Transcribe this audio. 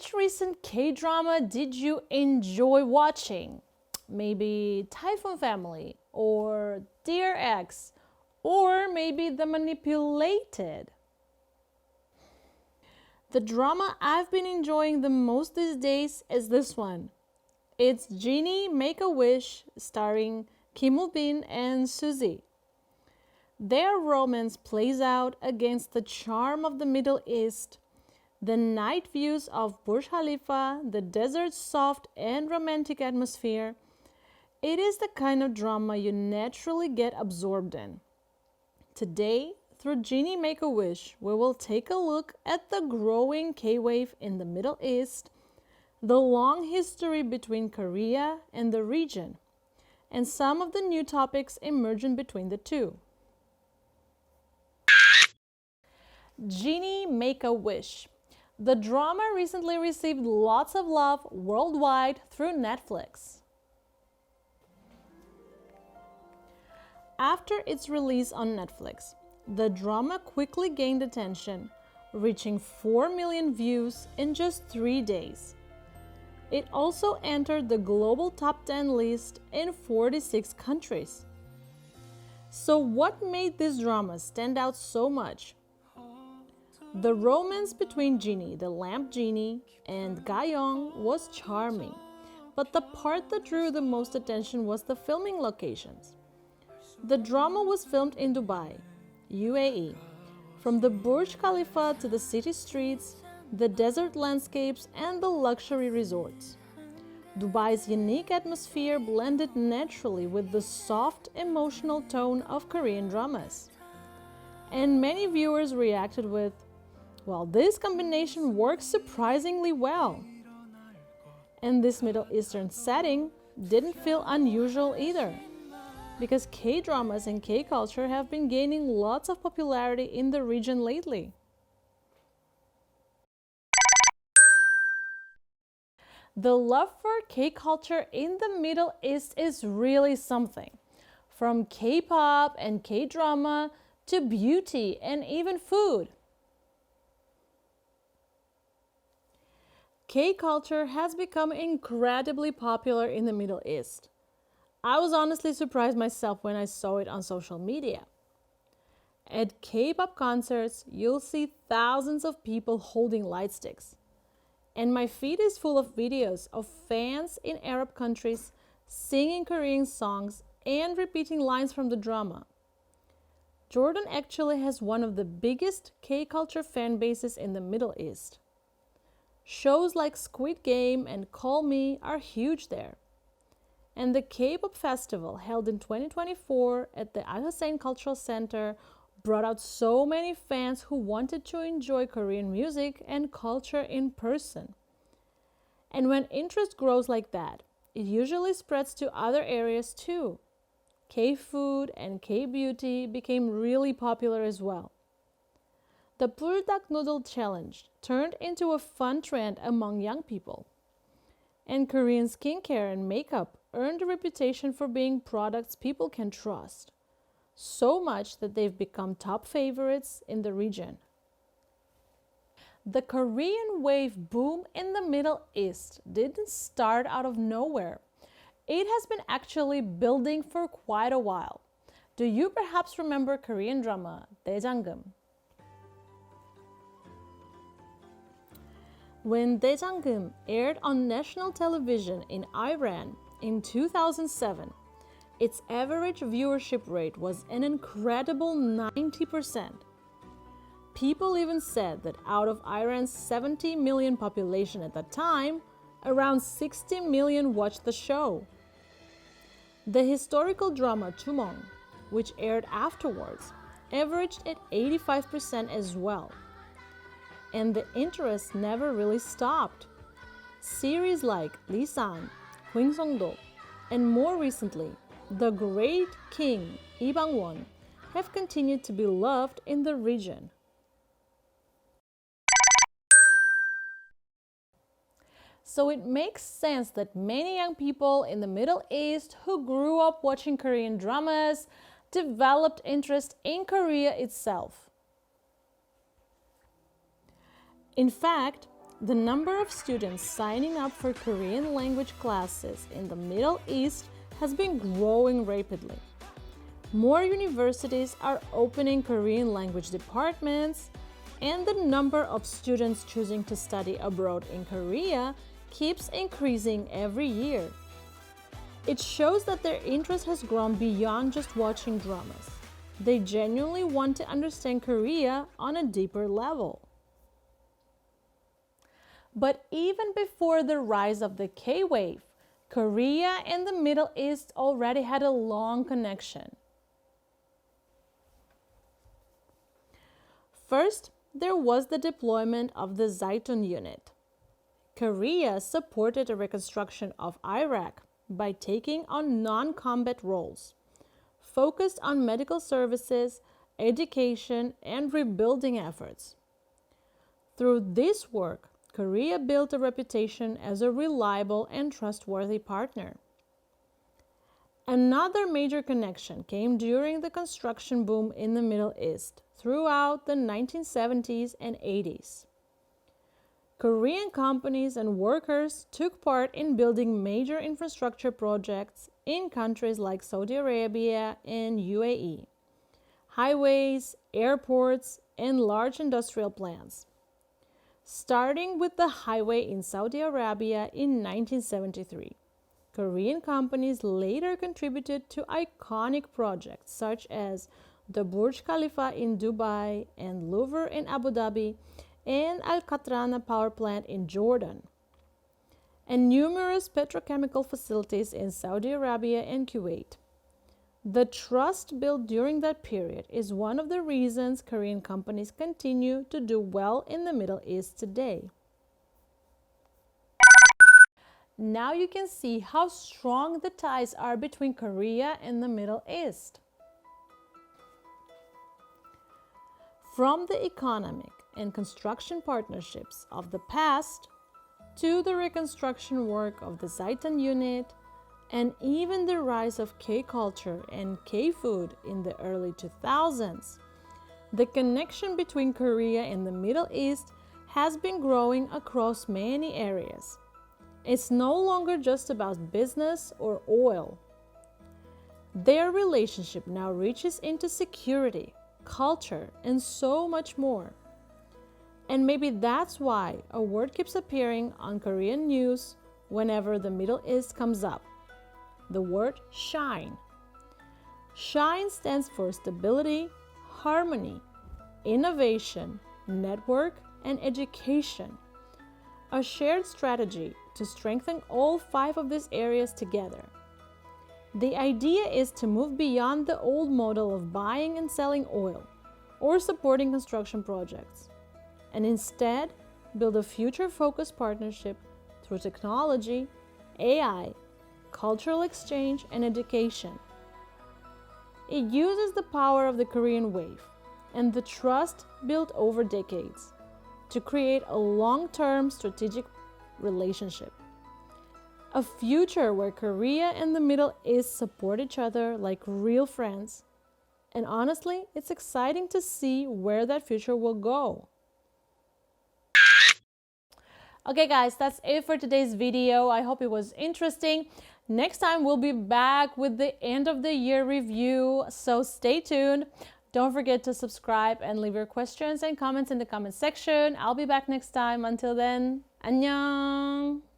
Which recent K-drama did you enjoy watching? Maybe Typhoon Family or Dear Ex, or maybe The Manipulated. The drama I've been enjoying the most these days is this one. It's Genie, Make-A-Wish, starring Kim Woo-bin and Suzy. Their romance plays out against the charm of the Middle East, the night views of Burj Khalifa, the desert's soft and romantic atmosphere. It is the kind of drama you naturally get absorbed in. Today, through Genie Make-A-Wish, we will take a look at the growing K-wave in the Middle East, the long history between Korea and the region, and some of the new topics emerging between the two. Genie Make-A-Wish. The drama recently received lots of love worldwide through Netflix. After its release on Netflix, the drama quickly gained attention, reaching 4 million views in just 3 days. It also entered the global top 10 list in 46 countries. So what made this drama stand out so much? The romance between Genie, the lamp genie, and Ga-young was charming, but the part that drew the most attention was the filming locations. The drama was filmed in Dubai, UAE. From the Burj Khalifa to the city streets, the desert landscapes, and the luxury resorts. Dubai's unique atmosphere blended naturally with the soft, emotional tone of Korean dramas. And many viewers reacted with, "Well, this combination works surprisingly well." And this Middle Eastern setting didn't feel unusual either, because K-dramas and K-culture have been gaining lots of popularity in the region lately. The love for K-culture in the Middle East is really something. From K-pop and K-drama to beauty and even food. K-culture has become incredibly popular in the Middle East. I was honestly surprised myself when I saw it on social media. At K-pop concerts, you'll see thousands of people holding light sticks. And my feed is full of videos of fans in Arab countries singing Korean songs and repeating lines from the drama. Jordan actually has one of the biggest K-culture fan bases in the Middle East. Shows like Squid Game and Call Me are huge there. And the K-pop festival held in 2024 at the S.H.I.N Cultural Center brought out so many fans who wanted to enjoy Korean music and culture in person. And when interest grows like that, it usually spreads to other areas too. K-food and K-beauty became really popular as well. The Buldak Noodle Challenge turned into a fun trend among young people. And Korean skincare and makeup earned a reputation for being products people can trust. So much that they've become top favorites in the region. The Korean wave boom in the Middle East didn't start out of nowhere. It has been actually building for quite a while. Do you perhaps remember Korean drama Daejangum? When Daejangum aired on national television in Iran in 2007, its average viewership rate was an incredible 90%. People even said that out of Iran's 70 million population at that time, around 60 million watched the show. The historical drama Chumong, which aired afterwards, averaged at 85% as well. And the interest never really stopped. Series like Lisan, Song-do, and more recently, The Great King, Lee Bang-won, have continued to be loved in the region. So it makes sense that many young people in the Middle East who grew up watching Korean dramas developed interest in Korea itself. In fact, The number of students signing up for Korean language classes in the Middle East has been growing rapidly. More universities are opening Korean language departments, and the number of students choosing to study abroad in Korea keeps increasing every year. It shows that their interest has grown beyond just watching dramas. They genuinely want to understand Korea on a deeper level. But even before the rise of the K-wave, Korea and the Middle East already had a long connection. First, there was the deployment of the S.H.I.N.E unit. Korea supported the reconstruction of Iraq by taking on non-combat roles, focused on medical services, education, and rebuilding efforts. Through this work, Korea built a reputation as a reliable and trustworthy partner. Another major connection came during the construction boom in the Middle East throughout the 1970s and 80s. Korean companies and workers took part in building major infrastructure projects in countries like Saudi Arabia and UAE, highways, airports, and large industrial plants. Starting with the highway in Saudi Arabia in 1973, Korean companies later contributed to iconic projects such as the Burj Khalifa in Dubai and Louvre in Abu Dhabi and Kdrama power plant in Jordan, and numerous petrochemical facilities in Saudi Arabia and Kuwait. The trust built during that period is one of the reasons Korean companies continue to do well in the Middle East today. Now you can see how strong the ties are between Korea and the Middle East. From the economic and construction partnerships of the past to the reconstruction work of the S.H.I.N.E unit, and even the rise of K-culture and K-food in the early 2000s, the connection between Korea and the Middle East has been growing across many areas. It's no longer just about business or oil. Their relationship now reaches into security, culture, and so much more. And maybe that's why a word keeps appearing on Korean news whenever the Middle East comes up. The word S.H.I.N.E. S.H.I.N.E stands for stability, harmony, innovation, network, and education. A shared strategy to strengthen all 5 of these areas together. The idea is to move beyond the old model of buying and selling oil or supporting construction projects, and instead build a future-focused partnership through technology, AI, cultural exchange, and education. It uses the power of the Korean wave and the trust built over decades to create a long-term strategic relationship. A future where Korea and the Middle East support each other like real friends. And honestly, it's exciting to see where that future will go. Okay guys, that's it for today's video. I hope it was interesting. Next time we'll be back with the end of the year review, so stay tuned. Don't forget to subscribe and leave your questions and comments in the comment section. I'll be back next time. Until then, 안녕!